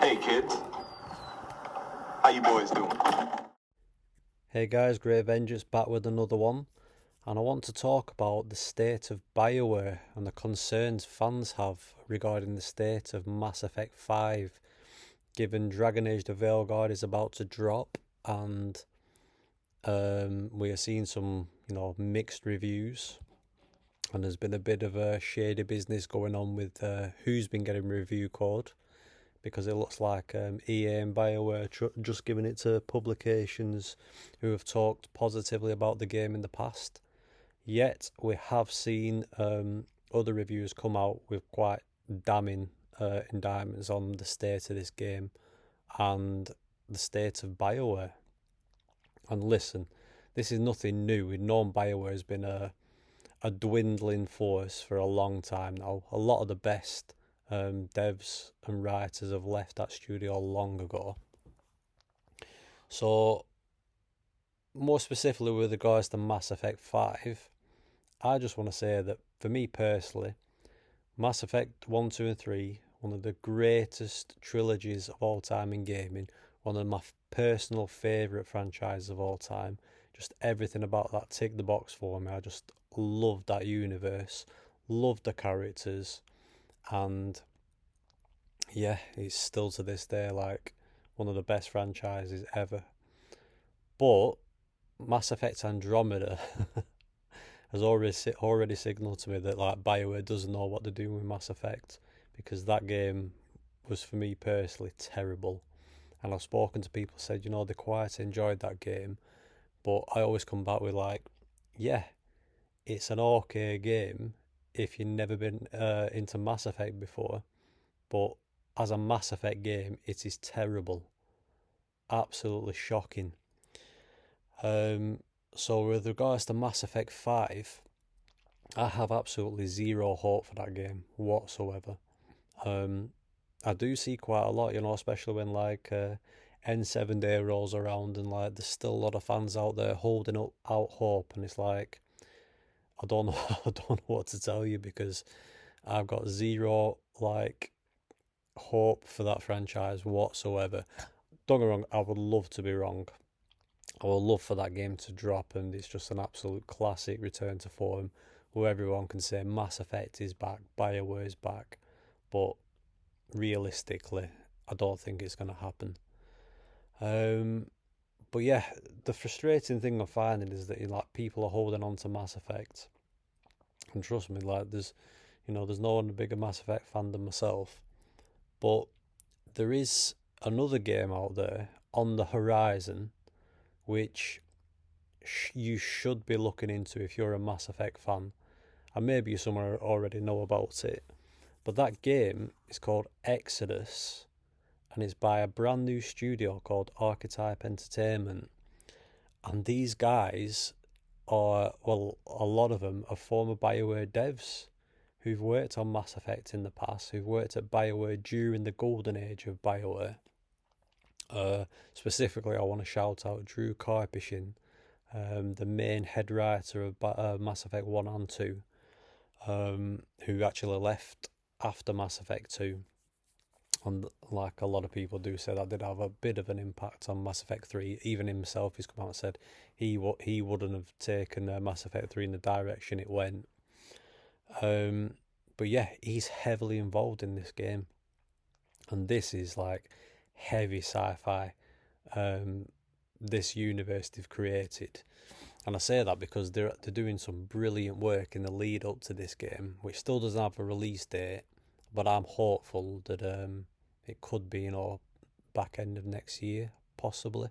Hey kids, how you boys doing? Hey guys, Great Vengeance back with another one, and I want to talk about the state of BioWare and the concerns fans have regarding the state of Mass Effect 5, given Dragon Age the Veilguard is about to drop, and we are seeing some, mixed reviews, and there's been a bit of a shady business going on with who's been getting review code, because it looks like EA and BioWare just giving it to publications who have talked positively about the game in the past. Yet we have seen other reviews come out with quite damning indictments on the state of this game and the state of BioWare. And listen, this is nothing new. We've known BioWare has been a dwindling force for a long time now. A lot of the best devs and writers have left that studio long ago. So, more specifically with regards to Mass Effect 5, I just want to say that for me personally, Mass Effect 1, 2, and 3, one of the greatest trilogies of all time in gaming, one of my personal favourite franchises of all time. Just everything about that ticked the box for me. I just loved that universe, loved the characters, and yeah, it's still to this day like one of the best franchises ever. But Mass Effect Andromeda has already signalled to me that like BioWare doesn't know what they're doing with Mass Effect, because that game was for me personally terrible. And I've spoken to people who said, they quite enjoyed that game, but I always come back with like, yeah, it's an okay game if you've never been into Mass Effect before, but as a Mass Effect game, it is terrible, absolutely shocking. Um, so with regards to Mass Effect 5, I have absolutely zero hope for that game whatsoever. Um, I do see quite a lot, especially when like N7 Day rolls around and like there's still a lot of fans out there holding up out hope, and it's like I don't know, I don't know what to tell you, because I've got zero like hope for that franchise whatsoever. Don't get me wrong, I would love to be wrong. I would love for that game to drop and it's just an absolute classic return to form where everyone can say Mass Effect is back, BioWare is back. But realistically, I don't think it's going to happen. Um, but yeah, the frustrating thing I'm finding is that like people are holding on to Mass Effect, and trust me, like there's no one a bigger Mass Effect fan than myself. But there is another game out there on the horizon which you should be looking into if you're a Mass Effect fan, and maybe you somewhere already know about it. But that game is called Exodus, and it's by a brand new studio called Archetype Entertainment. And these guys are, well, a lot of them are former BioWare devs who've worked on Mass Effect in the past, who've worked at BioWare during the golden age of BioWare. Specifically, I want to shout out Drew Karpyshyn, the main head writer of Mass Effect 1 and 2, who actually left after Mass Effect 2. And like a lot of people do say, that did have a bit of an impact on Mass Effect 3. Even himself, he's come out and said he wouldn't have taken Mass Effect 3 in the direction it went. But yeah, he's heavily involved in this game. And this is like heavy sci-fi, um, this universe they've created. And I say that because they're doing some brilliant work in the lead up to this game, which still doesn't have a release date, but I'm hopeful that it could be, back end of next year, possibly.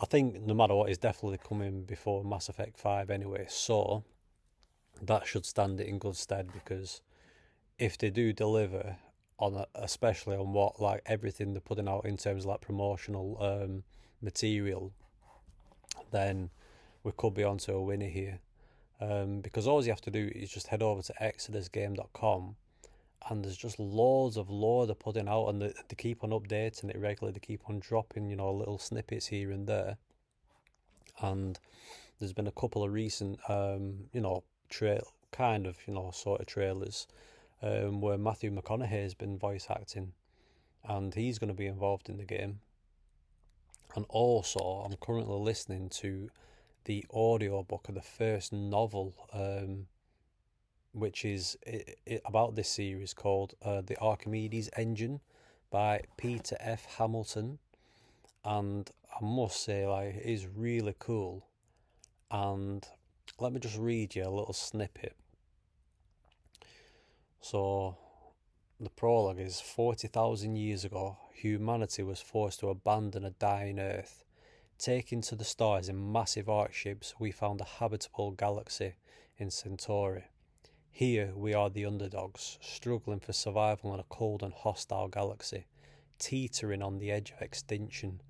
I think no matter what, it's definitely coming before Mass Effect 5 anyway, so that should stand it in good stead, because if they do deliver on especially on what like everything they're putting out in terms of like promotional material, then we could be onto a winner here. Because all you have to do is just head over to exodusgame.com, and there's just loads of lore they're putting out, and they keep on updating it regularly. They keep on dropping, little snippets here and there. And there's been a couple of recent, sort of trailers, where Matthew McConaughey has been voice acting. and he's going to be involved in the game. And also, I'm currently listening to the audiobook of the first novel, which is about this series, called The Archimedes Engine by Peter F. Hamilton. And I must say, like, it is really cool. And let me just read you a little snippet. So, the prologue is 40,000 years ago, humanity was forced to abandon a dying Earth. Taking to the stars in massive arc ships, we found a habitable galaxy in Centauri. Here we are the underdogs, struggling for survival in a cold and hostile galaxy, teetering on the edge of extinction.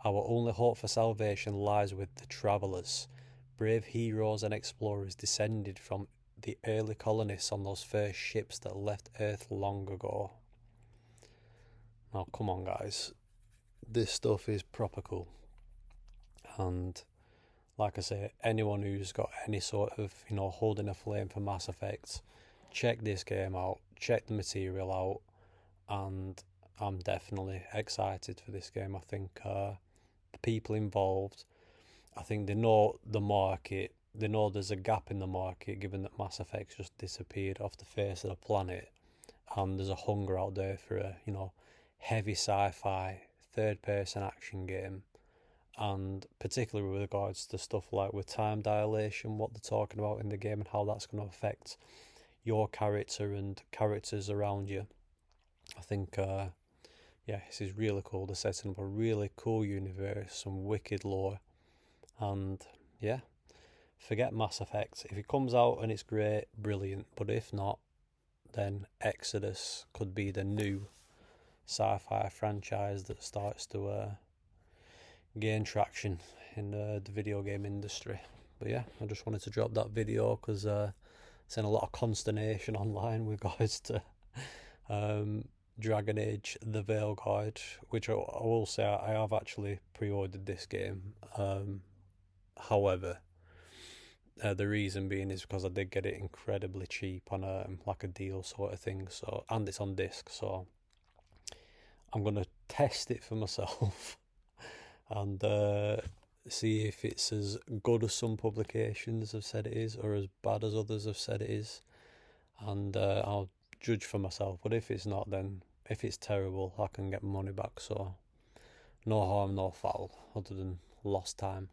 Our only hope for salvation lies with the travellers, brave heroes and explorers descended from the early colonists on those first ships that left Earth long ago. Now, come on, guys. This stuff is proper cool. And like I say, anyone who's got any sort of, holding a flame for Mass Effect, check this game out, check the material out, and I'm definitely excited for this game. I think the people involved, I think they know the market, they know there's a gap in the market given that Mass Effect just disappeared off the face of the planet, and there's a hunger out there for a, heavy sci-fi, third-person action game. And particularly with regards to stuff like with time dilation, what they're talking about in the game and how that's going to affect your character and characters around you. I think, this is really cool. They're setting up a really cool universe, some wicked lore. And yeah, forget Mass Effect. If it comes out and it's great, brilliant. But if not, then Exodus could be the new sci-fi franchise that starts to gain traction in the video game industry. But yeah, I just wanted to drop that video because seen a lot of consternation online with regards to Dragon Age the Veilguard, which I will say I have actually pre-ordered this game. However, the reason being is because I did get it incredibly cheap on like a deal sort of thing. So, and it's on disc, so I'm gonna test it for myself and see if it's as good as some publications have said it is, or as bad as others have said it is, and I'll judge for myself. But if it's not, then if it's terrible, I can get my money back. So no harm, no foul, other than lost time.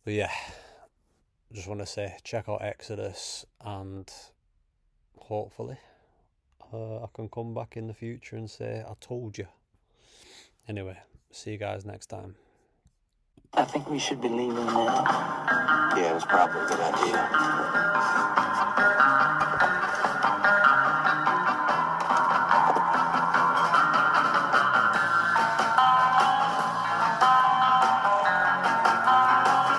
But yeah, just want to say check out Exodus, and hopefully I can come back in the future and say I told you. Anyway, see you guys next time. I think we should be leaving now. Yeah, it was probably a good idea.